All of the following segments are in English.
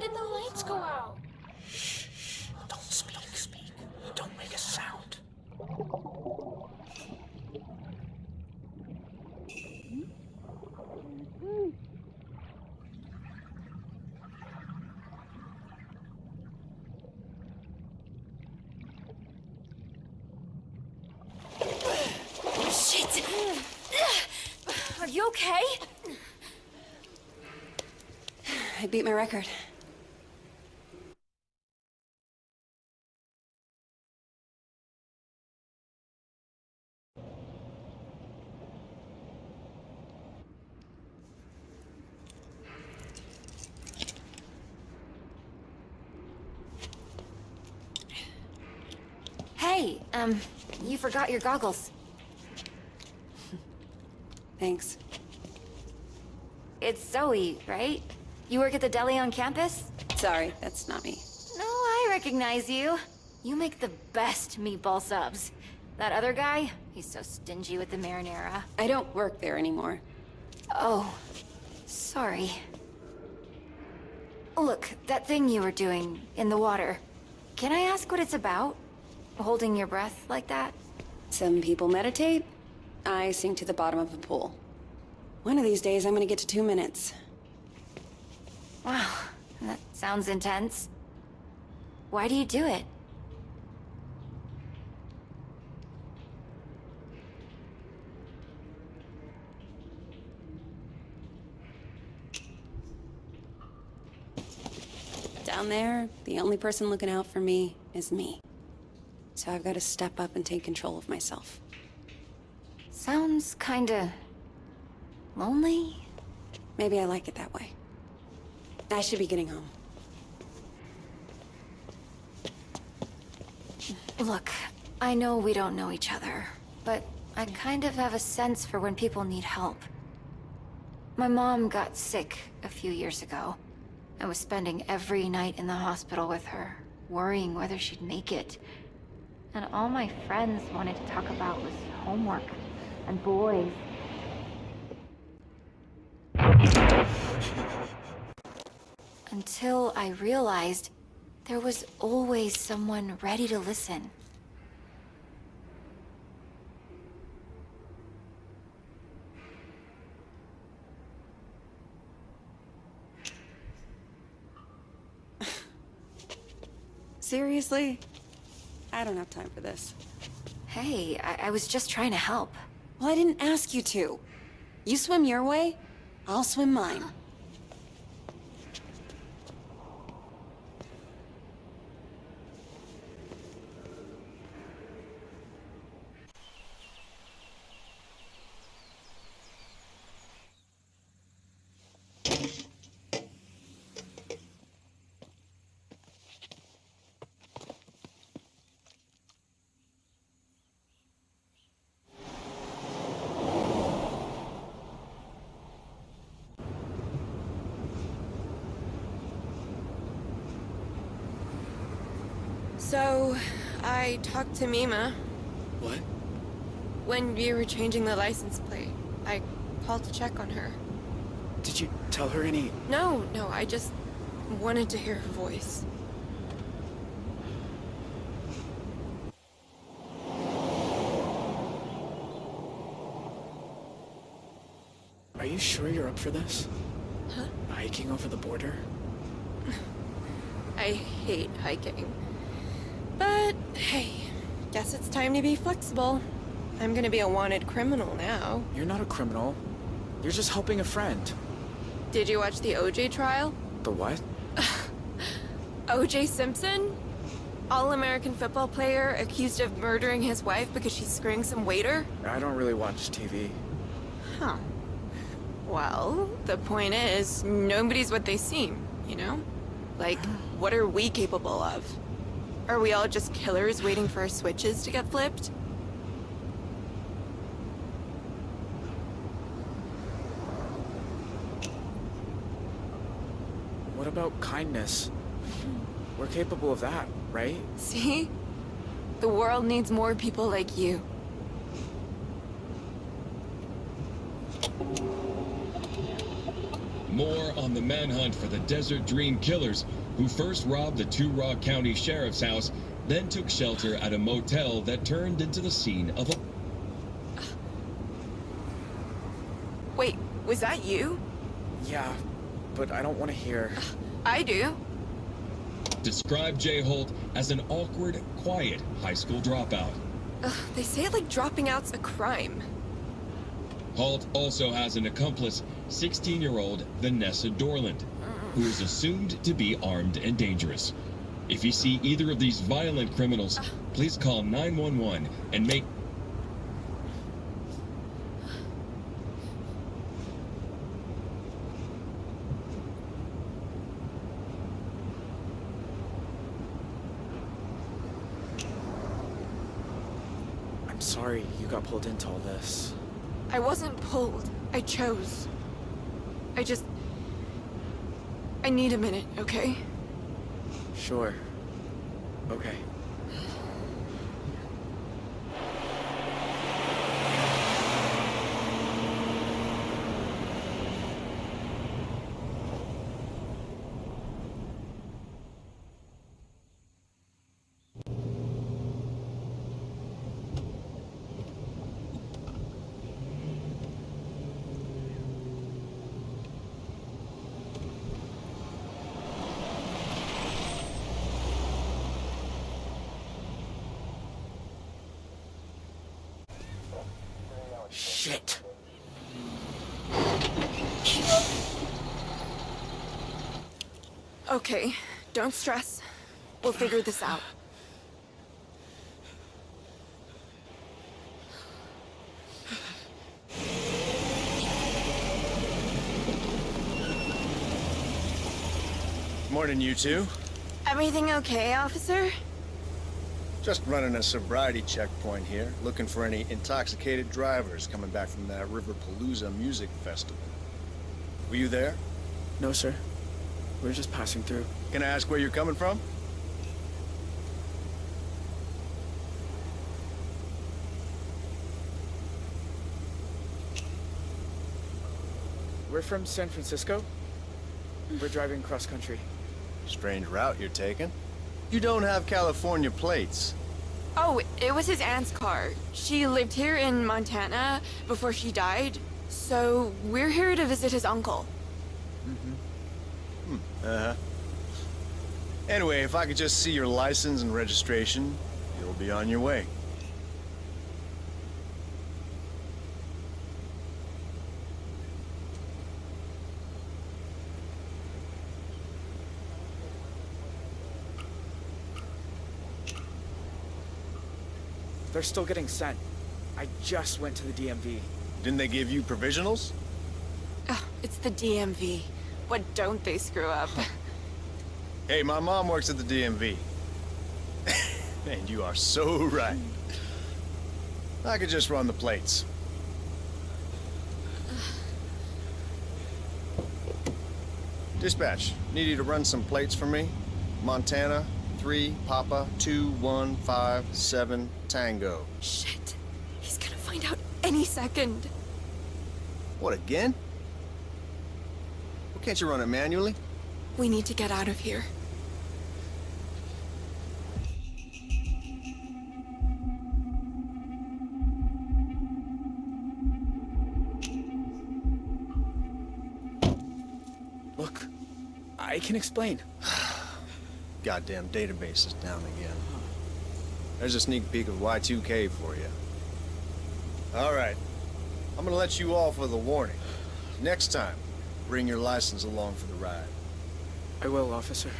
did the lights go out? Shh. Don't speak. Don't make a sound. Shit! Are you okay? I beat my record. Hey, you forgot your goggles. Thanks. It's Zoe, right? You work at the deli on campus? Sorry, that's not me. No, I recognize you. You make the best meatball subs. That other guy, he's so stingy with the marinara. I don't work there anymore. Oh, sorry. Look, that thing you were doing in the water. Can I ask what it's about? Holding your breath like that? Some people meditate. I sink to the bottom of a pool. One of these days, I'm gonna get to 2 minutes. Wow, that sounds intense. Why do you do it? Down there, the only person looking out for me is me. So I've got to step up and take control of myself. Sounds kinda... lonely? Maybe I like it that way. I should be getting home. Look, I know we don't know each other, but I kind of have a sense for when people need help. My mom got sick a few years ago. I was spending every night in the hospital with her, worrying whether she'd make it. And all my friends wanted to talk about was homework and boys. Until I realized there was always someone ready to listen. Seriously? I don't have time for this. Hey, I was just trying to help. Well, I didn't ask you to. You swim your way, I'll swim mine. So, I talked to Mima. What? When you were changing the license plate, I called to check on her. Did you tell her any... No, I just wanted to hear her voice. Are you sure you're up for this? Huh? Hiking over the border? I hate hiking. But, hey, guess it's time to be flexible. I'm gonna be a wanted criminal now. You're not a criminal. You're just helping a friend. Did you watch the OJ trial? The what? OJ Simpson? All-American football player accused of murdering his wife because she's screwing some waiter? I don't really watch TV. Huh. Well, the point is, nobody's what they seem, you know? Like, what are we capable of? Are we all just killers waiting for our switches to get flipped? What about kindness? We're capable of that, right? See? The world needs more people like you. more on the manhunt for the Desert Dream killers, who first robbed the Two Rock County Sheriff's house, then took shelter at a motel that turned into the scene of a... Wait, was that you? Yeah, but I don't want to hear. I do. Describe Jay Holt as an awkward, quiet high school dropout. They say like dropping out's a crime. Holt also has an accomplice, 16-year-old Vanessa Dorland, who is assumed to be armed and dangerous. If you see either of these violent criminals, please call 911 and make... I'm sorry you got pulled into all this. I wasn't pulled. I chose. I need a minute, okay? Sure. Okay. Shit. Okay, don't stress. We'll figure this out. Morning, you two. Everything okay, officer? Just running a sobriety checkpoint here, looking for any intoxicated drivers coming back from that Riverpalooza music festival. Were you there? No, sir. We're just passing through. Can I ask where you're coming from? We're from San Francisco. We're driving cross country. Strange route you're taking. You don't have California plates. Oh, it was his aunt's car. She lived here in Montana before she died, so we're here to visit his uncle. Uh-huh. Anyway, if I could just see your license and registration, you'll be on your way. They're still getting sent. I just went to the DMV. Didn't they give you provisionals? Ugh, it's the DMV. What don't they screw up? Hey, my mom works at the DMV. And you are so right. I could just run the plates. Dispatch, need you to run some plates for me. Montana, 3 Papa 2157 Tango. Shit. He's gonna find out any second. What, again? Well, can't you run it manually? We need to get out of here. Look, I can explain. Goddamn database is down again. There's a sneak peek of Y2K for you. All right. I'm gonna let you off with a warning. Next time, bring your license along for the ride. I will, officer.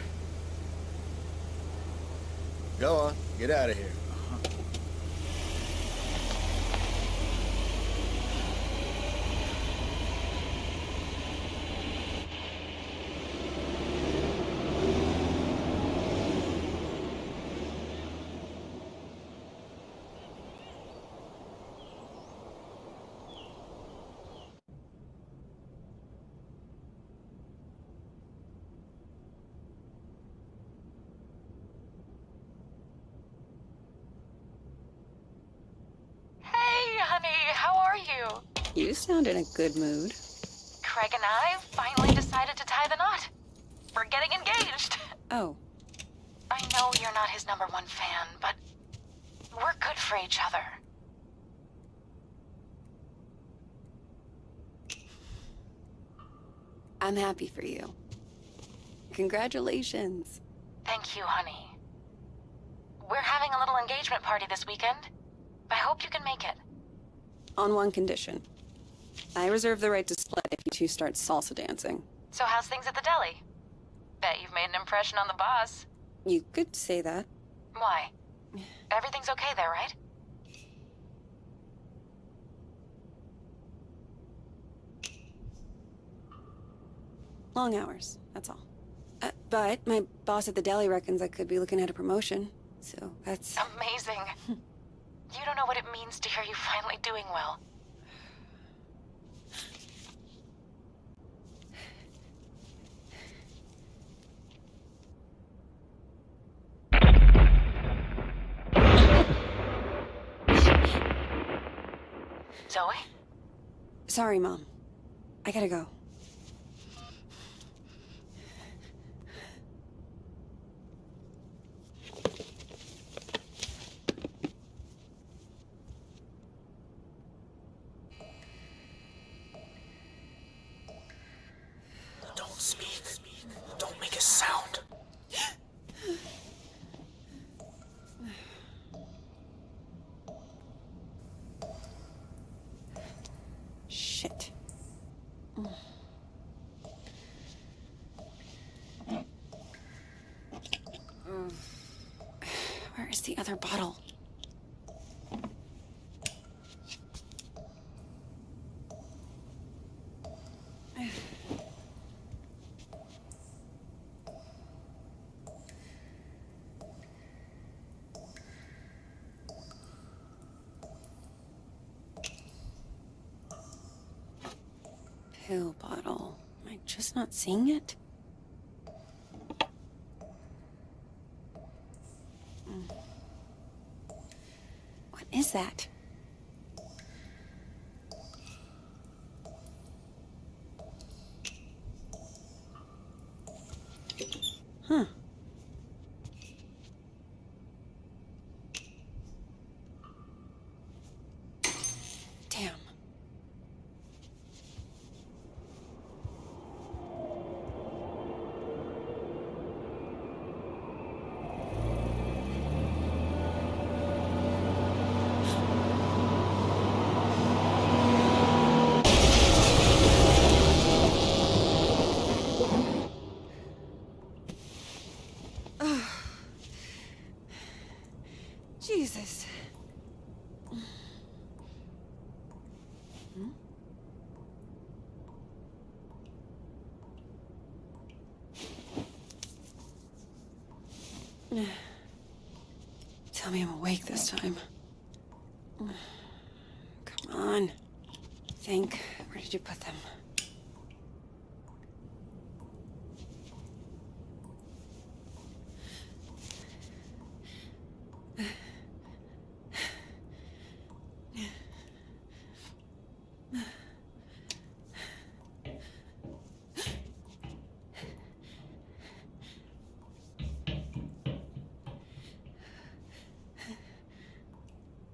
Go on, get out of here. Hey, honey, how are you? You sound in a good mood. Craig and I finally decided to tie the knot. We're getting engaged. Oh, I know you're not his #1 fan, but we're good for each other. I'm happy for you. Congratulations. Thank you, honey. We're having a little engagement party this weekend. I hope you can make it. On one condition. I reserve the right to split if you two start salsa dancing. So how's things at the deli? Bet you've made an impression on the boss. You could say that. Why? Everything's okay there, right? Long hours, that's all. But my boss at the deli reckons I could be looking at a promotion, so that's... Amazing. You don't know what it means to hear you finally doing well. Zoe? Sorry, Mom. I gotta go. Don't speak. Don't make a sound. Shit. Where is the other bottle? Pill bottle. Am I just not seeing it? What is that? Huh. Damn. Jesus. Tell me I'm awake this time. Come on. Think. Where did you put them?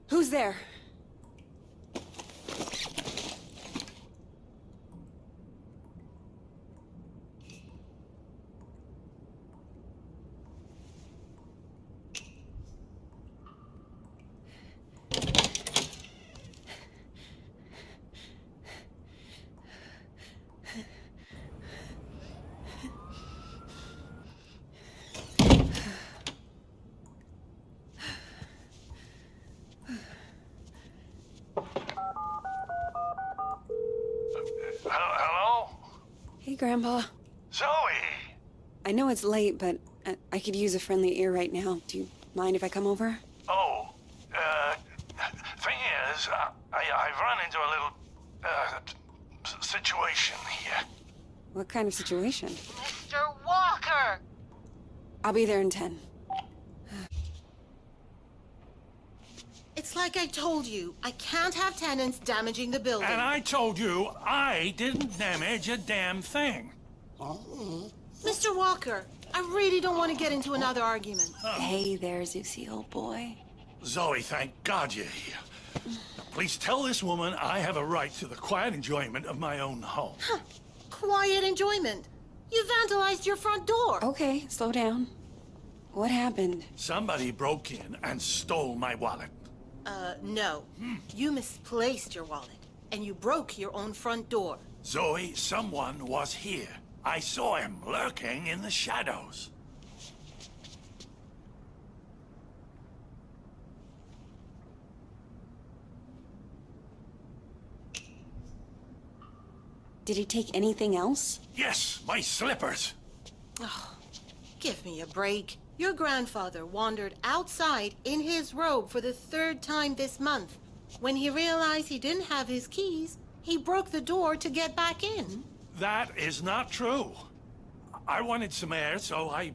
Who's there? Hello? Hey, Grandpa. Zoe! I know it's late, but I could use a friendly ear right now. Do you mind if I come over? Oh, thing is, I've run into a little, situation here. What kind of situation? Mr. Walker! I'll be there in 10. It's like Like I told you, I can't have tenants damaging the building. And I told you I didn't damage a damn thing. Mr. Walker, I really don't want to get into another argument. Hey there, Zeusy, old boy. Zoe, thank God you're here. Now, please tell this woman I have a right to the quiet enjoyment of my own home. Quiet enjoyment. You vandalized your front door. Okay, slow down. What happened? Somebody broke in and stole my wallet. No. You misplaced your wallet, and you broke your own front door. Zoe, someone was here. I saw him lurking in the shadows. Did he take anything else? Yes, my slippers. Give me a break. Your grandfather wandered outside in his robe for the 3rd time this month. When he realized he didn't have his keys, he broke the door to get back in. That is not true. I wanted some air, so I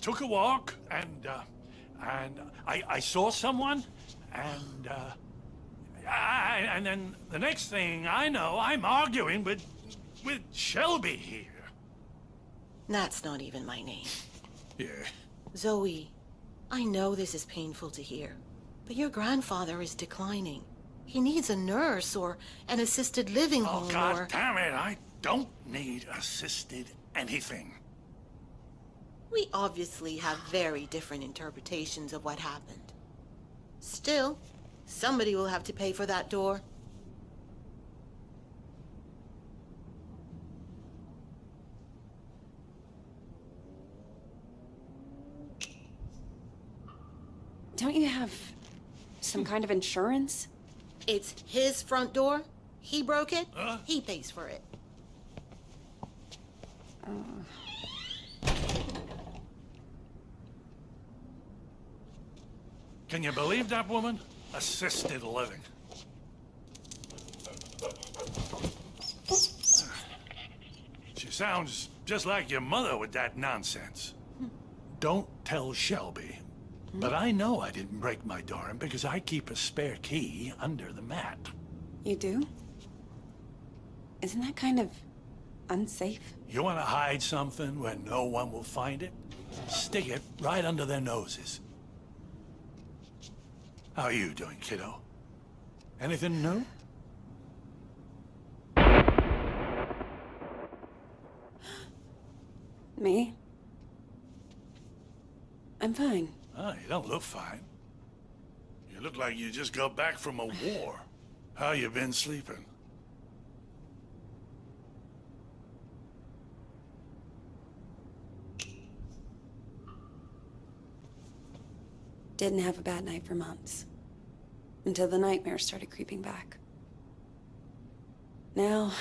took a walk, and I saw someone, and then the next thing I know, I'm arguing with Shelby here. That's not even my name. Yeah. Zoe, I know this is painful to hear, but your grandfather is declining. He needs a nurse or an assisted living home Oh, God or... damn it, I don't need assisted anything. We obviously have very different interpretations of what happened. Still, somebody will have to pay for that door. Don't you have some kind of insurance? It's his front door. He broke it. He pays for it. Can you believe that woman? Assisted living. She sounds just like your mother with that nonsense. Don't tell Shelby. But I know I didn't break my door in because I keep a spare key under the mat. You do? Isn't that kind of unsafe? You want to hide something where no one will find it? Stick it right under their noses. How are you doing, kiddo? Anything new? Me? I'm fine. Oh, you don't look fine. You look like you just got back from a war. How you been sleeping? Didn't have a bad night for months. Until the nightmares started creeping back. Now,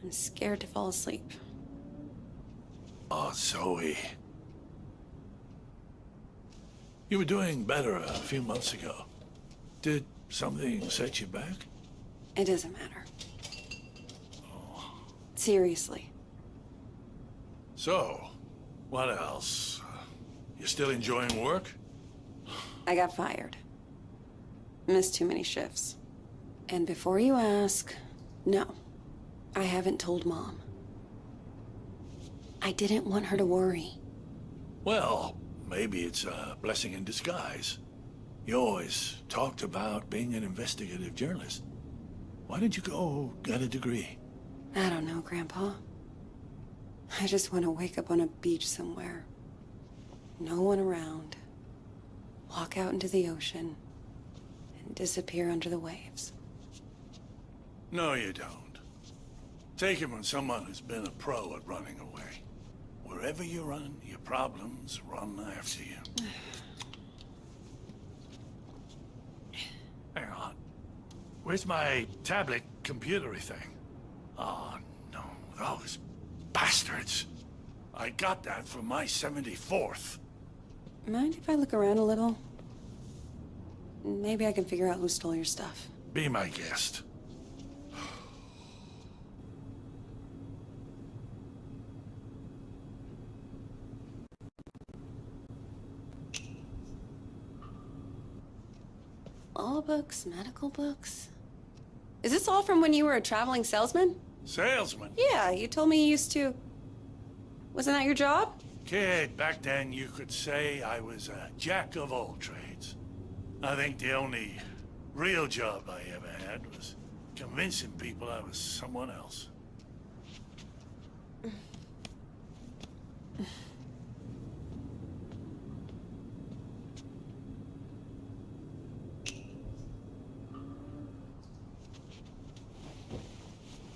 I'm scared to fall asleep. Oh, Zoe. You were doing better a few months ago. Did something set you back? It doesn't matter. Seriously. So, what else? You still enjoying work? I got fired. Missed too many shifts. And before you ask, no. I haven't told Mom. I didn't want her to worry. Well, maybe it's a blessing in disguise. You always talked about being an investigative journalist. Why didn't you go get a degree? I don't know, Grandpa. I just want to wake up on a beach somewhere. No one around. Walk out into the ocean. And disappear under the waves. No, you don't. Take it from someone who's been a pro at running away. Wherever you run, your problems run after you. Hang on. Where's my tablet computery thing? Oh, no. Those bastards. I got that for my 74th. Mind if I look around a little? Maybe I can figure out who stole your stuff. Be my guest. Law books, medical books. Is this all from when you were a traveling salesman? Salesman? Yeah, you told me you used to... Wasn't that your job? Kid, back then you could say I was a jack of all trades. I think the only real job I ever had was convincing people I was someone else.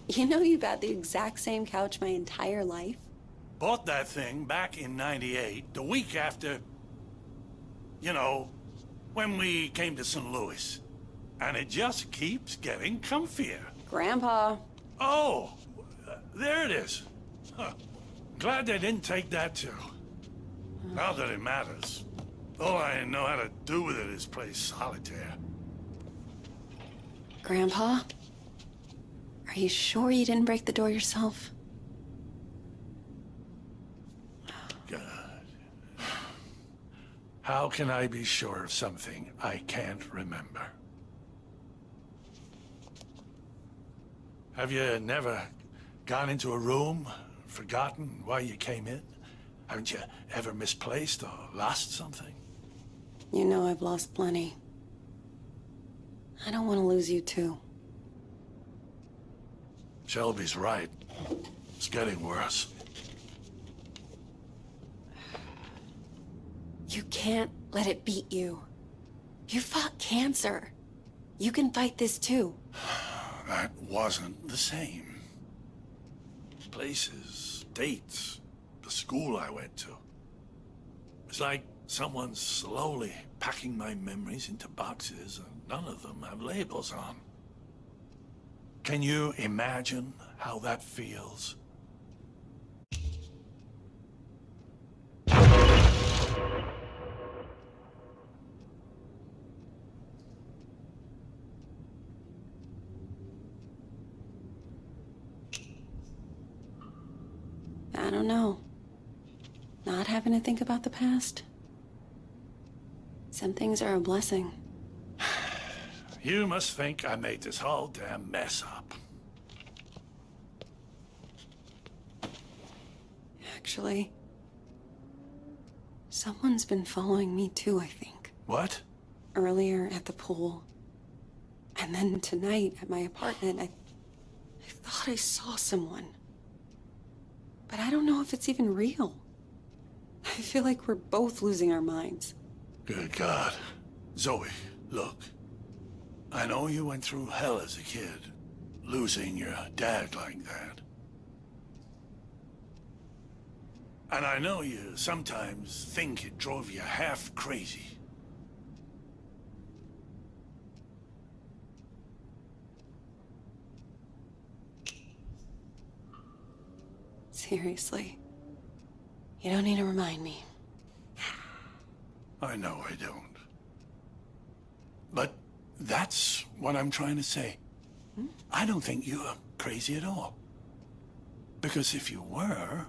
You know you've had the exact same couch my entire life? Bought that thing back in '98, the week after, you know, when we came to St. Louis. And it just keeps getting comfier. Grandpa. Oh, there it is. Huh. Glad they didn't take that too. Not that it matters. All I know how to do with it is play solitaire. Grandpa? Are you sure you didn't break the door yourself? God. How can I be sure of something I can't remember? Have you never gone into a room, forgotten why you came in? Haven't you ever misplaced or lost something? You know I've lost plenty. I don't want to lose you too. Shelby's right. It's getting worse. You can't let it beat you. You fought cancer. You can fight this too. That wasn't the same. Places, dates, the school I went to. It's like someone's slowly packing my memories into boxes and none of them have labels on. Can you imagine how that feels? I don't know. Not having to think about the past. Some things are a blessing. You must think I made this whole damn mess up. Actually, someone's been following me too, I think. What? Earlier at the pool. And then tonight at my apartment, I thought I saw someone. But I don't know if it's even real. I feel like we're both losing our minds. Good God. Zoe, look. I know you went through hell as a kid, losing your dad like that. And I know you sometimes think it drove you half crazy. Seriously. You don't need to remind me. I know I don't. But that's what I'm trying to say. I don't think you're crazy at all. Because if you were,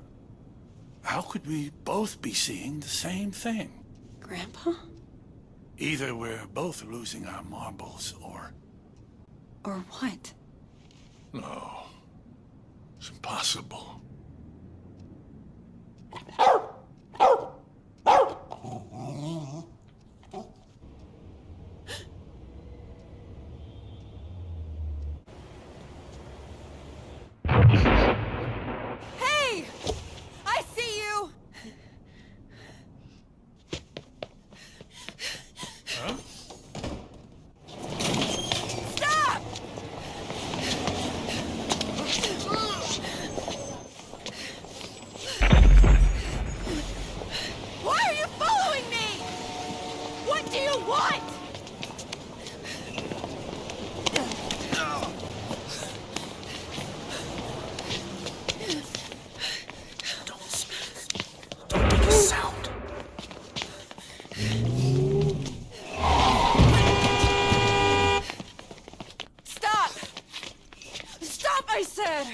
how could we both be seeing the same thing? Grandpa? Either we're both losing our marbles, or... Or what? No. It's impossible. Hey! I see you! Huh? Stop! Why are you following me? What do you want? Don't make a sound. Stop! Stop, I said!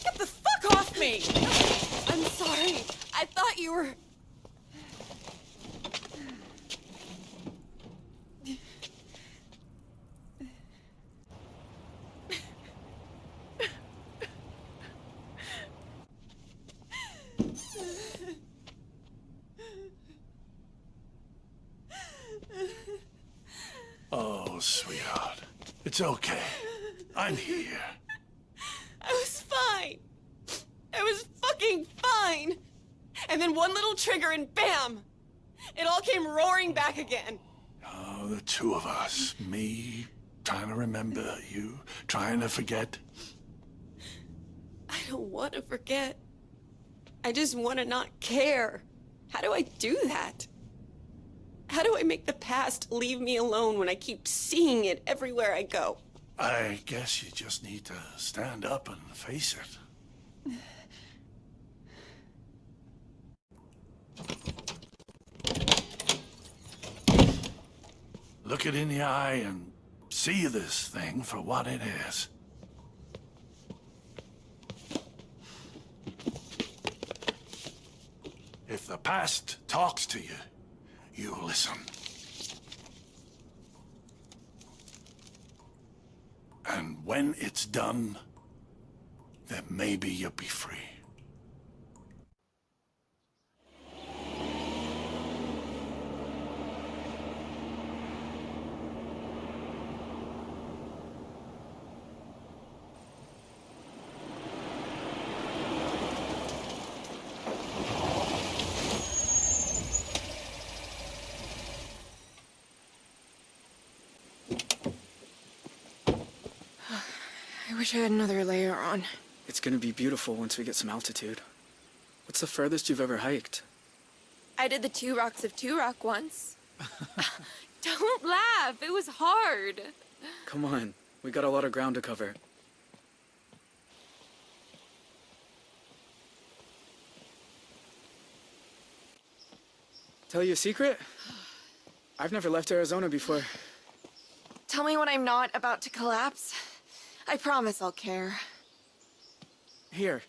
Get the fuck off me! I'm sorry. I thought you were... It's okay. I'm here. I was fine. I was fucking fine. And then one little trigger and bam! It all came roaring back again. Oh, the two of us. Me trying to remember, you trying to forget. I don't want to forget. I just want to not care. How do I do that? How do I make the past leave me alone when I keep seeing it everywhere I go? I guess you just need to stand up and face it. Look it in the eye and see this thing for what it is. If the past talks to you, you listen. And when it's done, then maybe you'll be free. I wish I had another layer on. It's gonna be beautiful once we get some altitude. What's the furthest you've ever hiked? I did the 2 Rocks of 2 Rock once. Don't laugh, it was hard. Come on, we got a lot of ground to cover. Tell you a secret? I've never left Arizona before. Tell me when I'm not about to collapse. I promise I'll care. Here.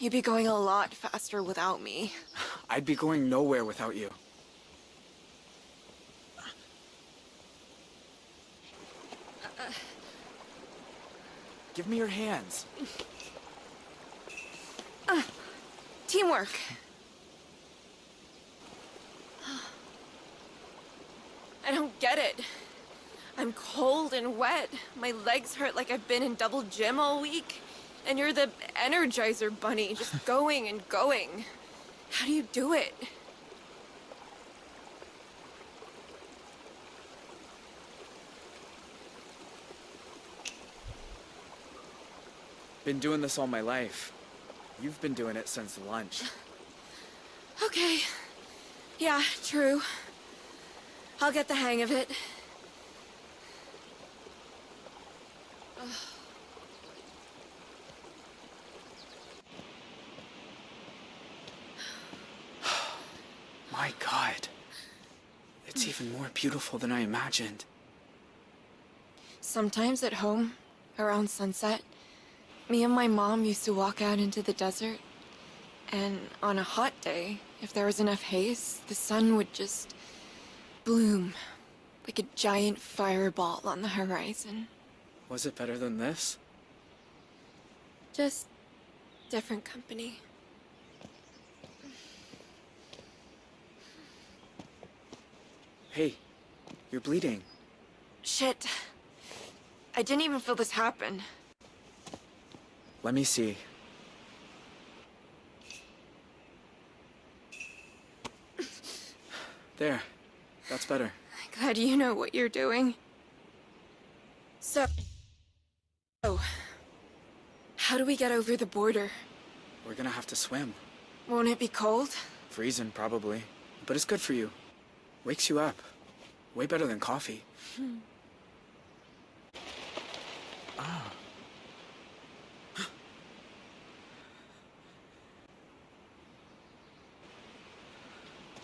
You'd be going a lot faster without me. I'd be going nowhere without you. Give me your hands. Teamwork. I don't get it. I'm cold and wet. My legs hurt like I've been in double gym all week. And you're the Energizer Bunny, just going and going. How do you do it? Been doing this all my life. You've been doing it since lunch. Okay. Yeah, true. I'll get the hang of it. My God. It's even more beautiful than I imagined. Sometimes at home, around sunset, me and my mom used to walk out into the desert. And on a hot day, if there was enough haze, the sun would just bloom like a giant fireball on the horizon. Was it better than this? Just different company. Hey, you're bleeding. Shit. I didn't even feel this happen. Let me see. There. That's better. Glad you know what you're doing. So, how do we get over the border? We're gonna have to swim. Won't it be cold? Freezing, probably. But it's good for you. Wakes you up. Way better than coffee. Ah.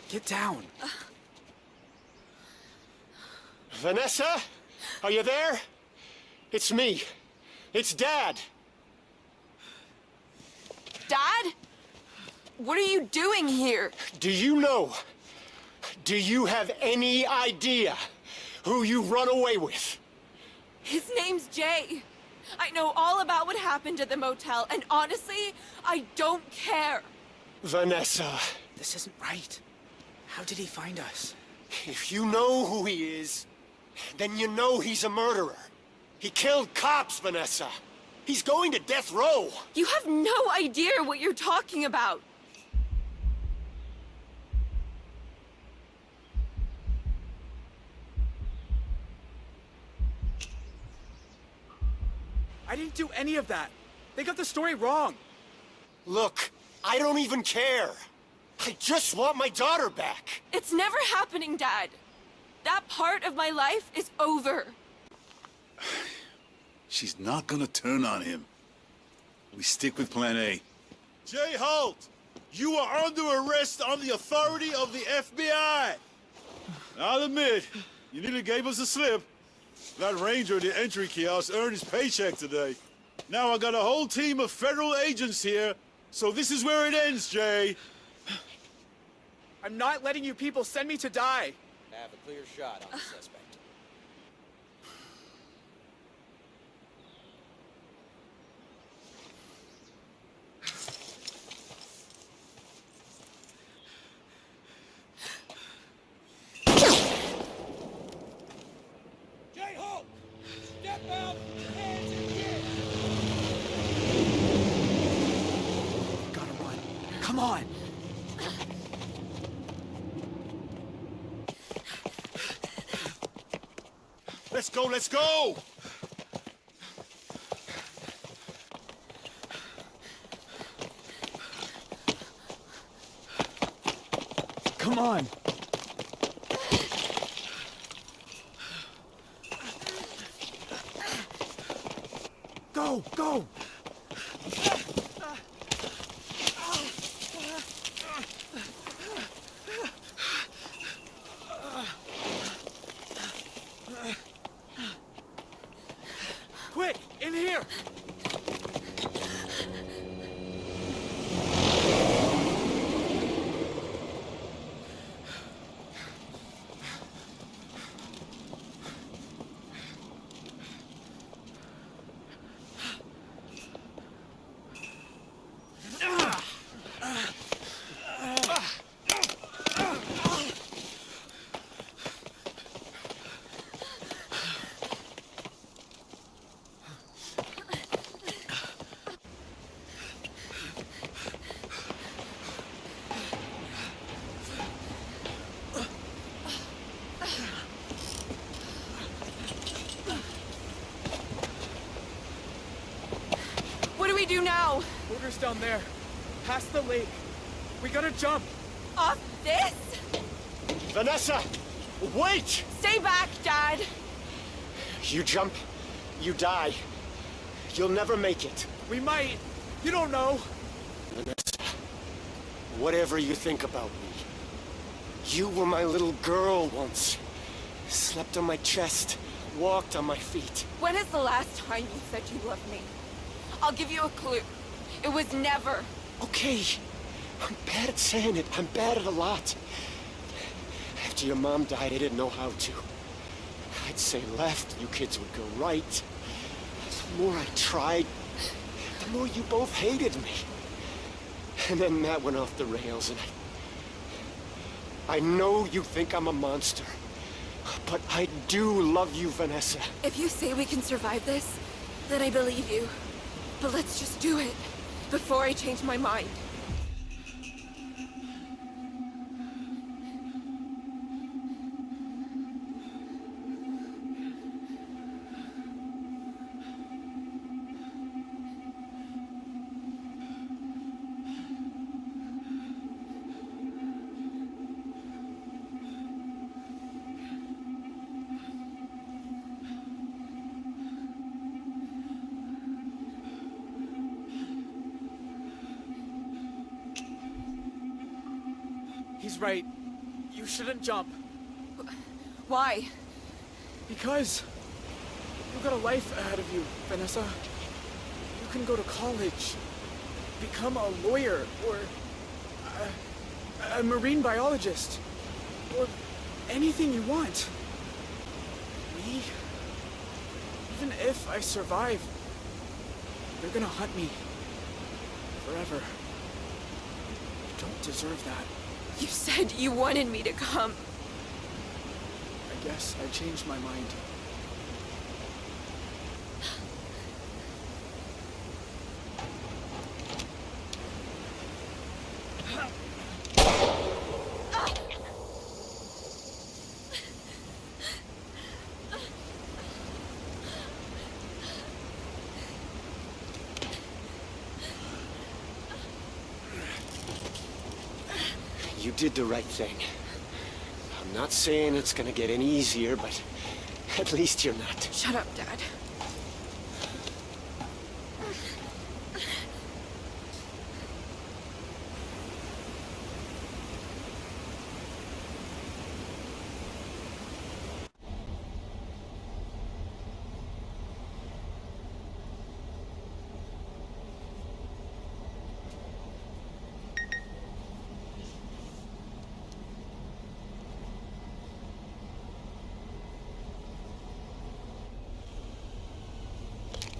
Get down. Vanessa? Are you there? It's me. It's Dad. Dad? What are you doing here? Do you know Do you have any idea who you run away with? His name's Jay. I know all about what happened at the motel, and honestly, I don't care. Vanessa, This isn't right. How did he find us? if you know who he is, then you know he's a murderer. He killed cops, Vanessa. He's going to death row. You have no idea what you're talking about. I didn't do any of that. They got the story wrong. Look, I don't even care. I just want my daughter back. It's never happening, Dad. That part of my life is over. She's not gonna turn on him. We stick with plan A. Jay Holt, you are under arrest on the authority of the FBI. I'll admit, you nearly gave us a slip. That ranger at the entry kiosk earned his paycheck today. Now I got a whole team of federal agents here, so this is where it ends, Jay. I'm not letting you people send me to die. Have a clear shot on the suspect. Jay Holt! Step out! Hands in the air! Gotta run. Come on! Let's go, let's go! Come on! Go! Go! Quick! In here! What do we do now? Water's down there. Past the lake. We gotta jump. Off this? Vanessa, wait! Stay back, Dad. You jump, you die. You'll never make it. We might. You don't know. Vanessa, whatever you think about me, you were my little girl once. Slept on my chest, walked on my feet. When is the last time you said you loved me? I'll give you a clue. It was never. Okay, I'm bad at saying it. I'm bad at a lot. After your mom died, I didn't know how to. I'd say left, you kids would go right. The more I tried, the more you both hated me. And then that went off the rails, and I know you think I'm a monster, but I do love you, Vanessa. If you say we can survive this, then I believe you. But let's just do it before I change my mind. He's right. You shouldn't jump. Why? Because you got a life ahead of you, Vanessa. You can go to college, become a lawyer, or a marine biologist. Or anything you want. Me? Even if I survive, they're gonna hunt me. Forever. I don't deserve that. You said you wanted me to come. I guess I changed my mind. You did the right thing. I'm not saying it's gonna get any easier, but at least you're not. Shut up, Dad.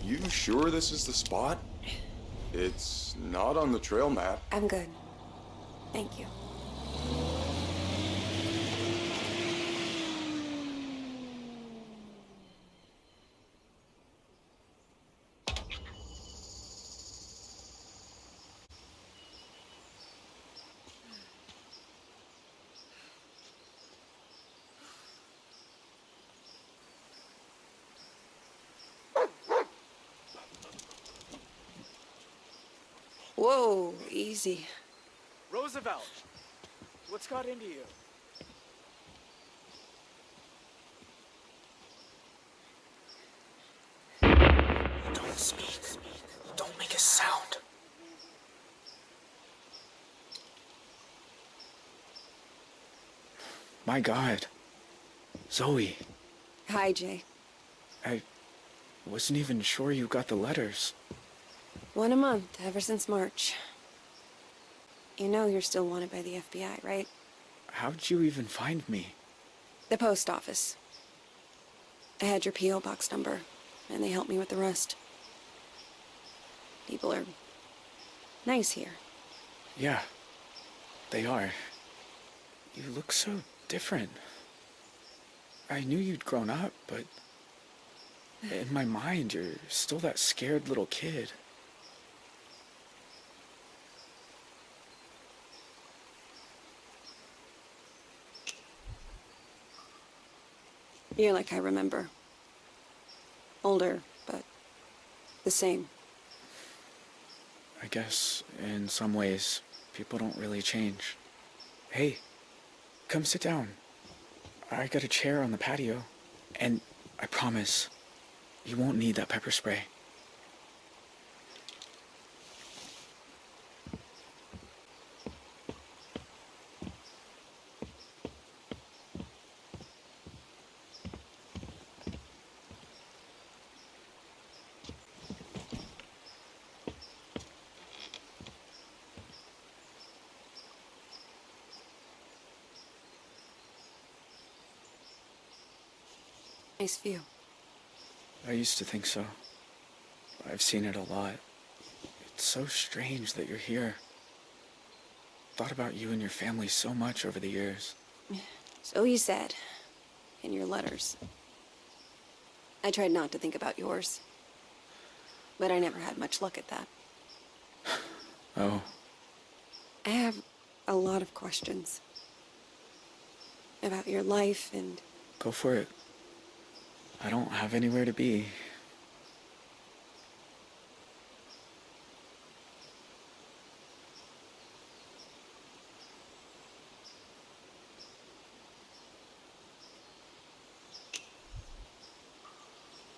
You sure this is the spot? It's not on the trail map. I'm good. Thank you. Whoa, easy. Roosevelt! What's got into you? Don't speak. Don't make a sound. My God. Zoe. Hi, Jay. I wasn't even sure you got the letters. 1 a month, ever since March. You know you're still wanted by the FBI, right? How'd you even find me? The post office. I had your P.O. box number, and they helped me with the rest. People are nice here. Yeah, they are. You look so different. I knew you'd grown up, but in my mind, you're still that scared little kid. You're like I remember. Older, but the same. I guess, in some ways, people don't really change. Hey, come sit down. I got a chair on the patio, and I promise, you won't need that pepper spray. Nice view. I used to think so. I've seen it a lot. It's so strange that you're here. Thought about you and your family so much over the years. So you said. In your letters. I tried not to think about yours. But I never had much luck at that. Oh. I have a lot of questions. About your life and... Go for it. I don't have anywhere to be.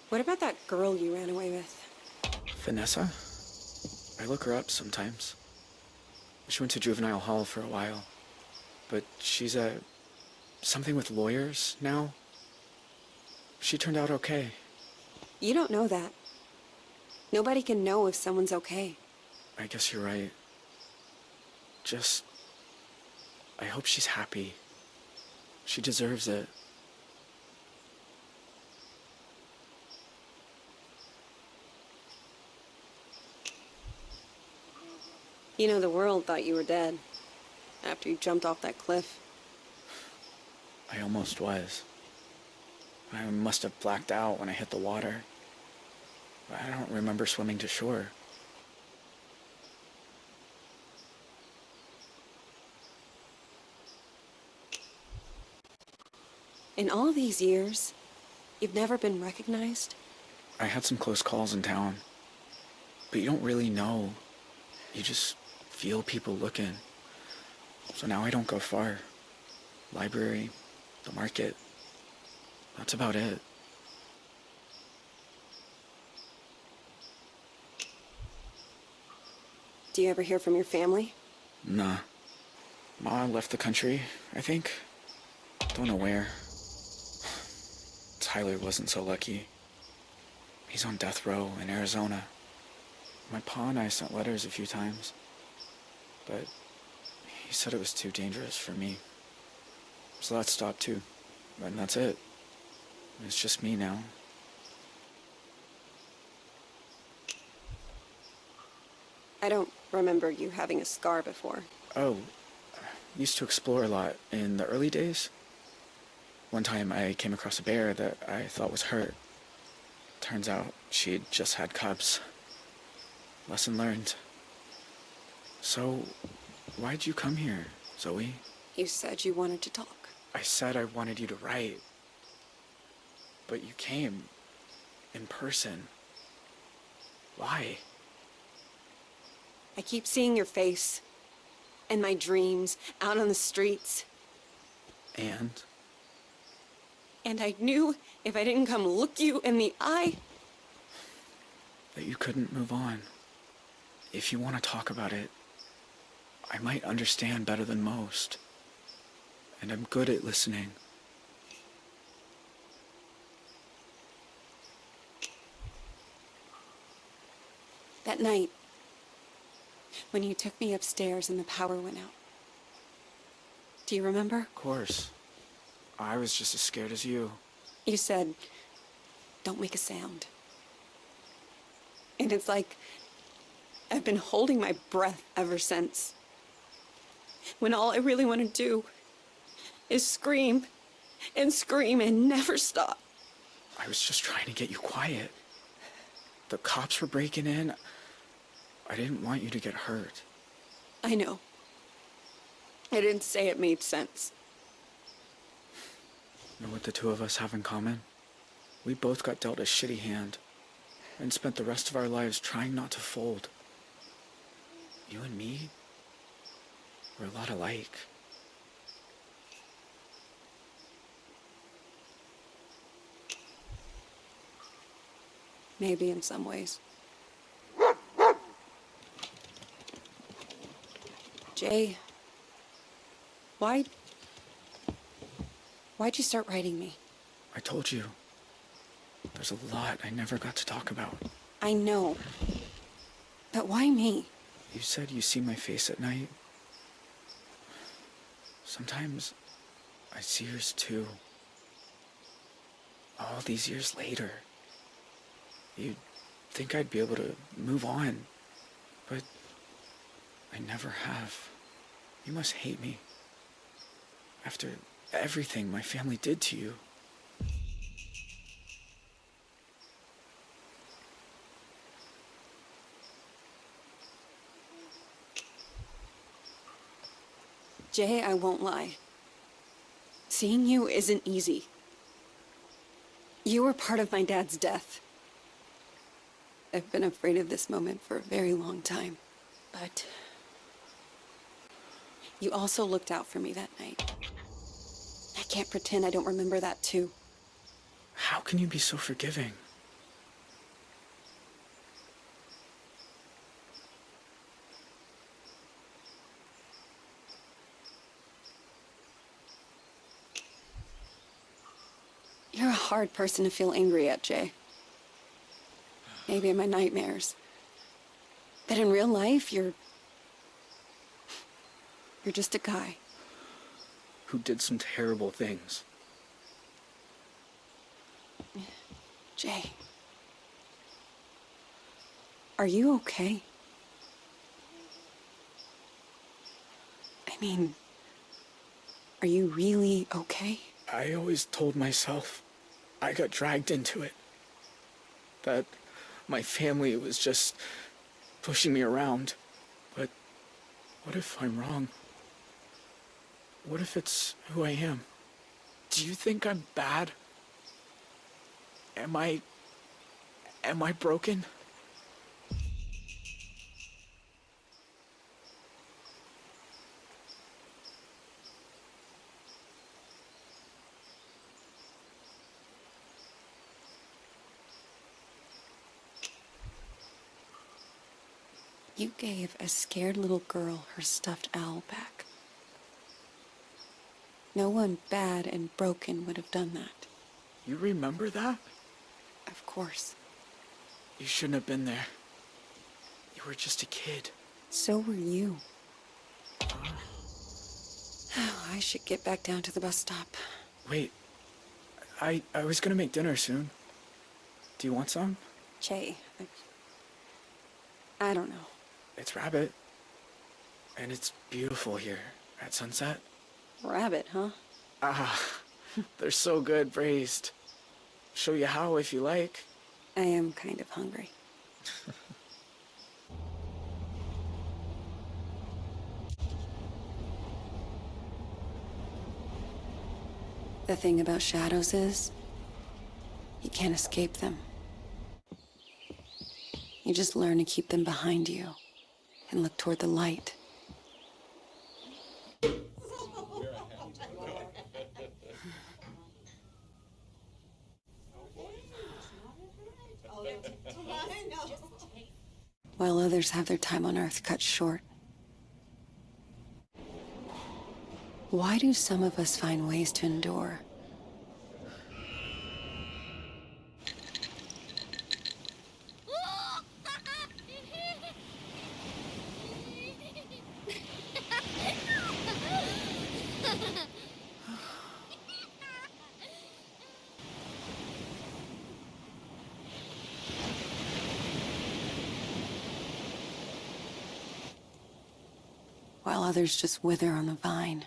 What about that girl you ran away with? Vanessa? I look her up sometimes. She went to juvenile hall for a while. But she's something with lawyers now. She turned out okay. You don't know that. Nobody can know if someone's okay. I guess you're right. Just... I hope she's happy. She deserves it. You know, the world thought you were dead after you jumped off that cliff. I almost was. I must have blacked out when I hit the water. I don't remember swimming to shore. In all these years, you've never been recognized? I had some close calls in town. But you don't really know. You just feel people looking. So now I don't go far. Library, the market. That's about it. Do you ever hear from your family? Nah. Ma left the country, I think. Don't know where. Tyler wasn't so lucky. He's on death row in Arizona. My pa and I sent letters a few times. But he said it was too dangerous for me. So that stopped too. And that's it. It's just me now. I don't remember you having a scar before. Oh, used to explore a lot in the early days. One time I came across a bear that I thought was hurt. Turns out she'd just had cubs. Lesson learned. So, why'd you come here, Zoe? You said you wanted to talk. I said I wanted you to write. But you came. In person. Why? I keep seeing your face. In my dreams, out on the streets. And? And I knew if I didn't come look you in the eye... that you couldn't move on. If you want to talk about it, I might understand better than most. And I'm good at listening. That night, when you took me upstairs and the power went out. Do you remember? Of course. I was just as scared as you. You said, don't make a sound. And it's like I've been holding my breath ever since. When all I really want to do is scream and scream and never stop. I was just trying to get you quiet. The cops were breaking in. I didn't want you to get hurt. I know. I didn't say it made sense. Know what the two of us have in common? We both got dealt a shitty hand and spent the rest of our lives trying not to fold. You and me, we're a lot alike. Maybe in some ways. Jay, why'd you start writing me? I told you. There's a lot I never got to talk about. I know. But why me? You said you see my face at night. Sometimes I see yours too. All these years later. You'd think I'd be able to move on, but I never have. You must hate me. After everything my family did to you. Jay, I won't lie. Seeing you isn't easy. You were part of my dad's death. I've been afraid of this moment for a very long time. But you also looked out for me that night. I can't pretend I don't remember that too. How can you be so forgiving? You're a hard person to feel angry at, Jay. Maybe in my nightmares. But in real life, you're just a guy. who did some terrible things. Jay. Are you okay? I mean, are you really okay? I always told myself I got dragged into it. That my family was just pushing me around. But what if I'm wrong? What if it's who I am? Do you think I'm bad? Am I broken? You gave a scared little girl her stuffed owl back. No one bad and broken would have done that. You remember that? Of course. You shouldn't have been there. You were just a kid. So were you. Oh, I should get back down to the bus stop. Wait. I was gonna make dinner soon. Do you want some? Jay, I don't know. It's rabbit. And it's beautiful here at sunset. Rabbit, huh? Ah, they're so good braised. Show you how if you like. I am kind of hungry. The thing about shadows is, you can't escape them. You just learn to keep them behind you and look toward the light. While others have their time on Earth cut short. Why do some of us find ways to endure? While others just wither on the vine.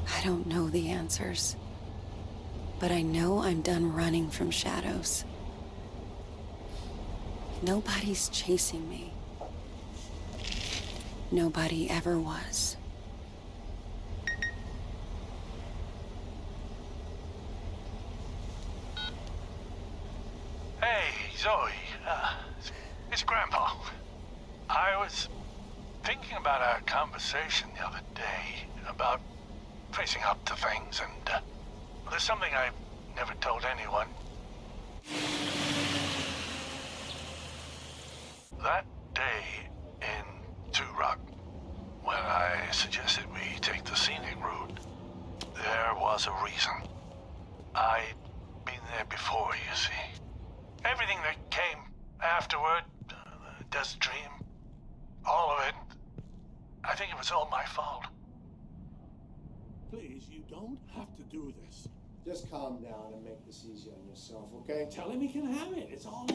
I don't know the answers, but I know I'm done running from shadows. Nobody's chasing me. Nobody ever was. Hey, Zoe. It's Grandpa. I was thinking about our conversation the other day about facing up to things, and there's something I've never told anyone. That day in Two Rock, when I suggested we take the scenic route, there was a reason. I'd been there before, you see. Everything that came afterward, the desert dream, all of it, I think it was all my fault. Please, you don't have to do this. Just calm down and make this easy on yourself, okay? Tell him he can have it. It's all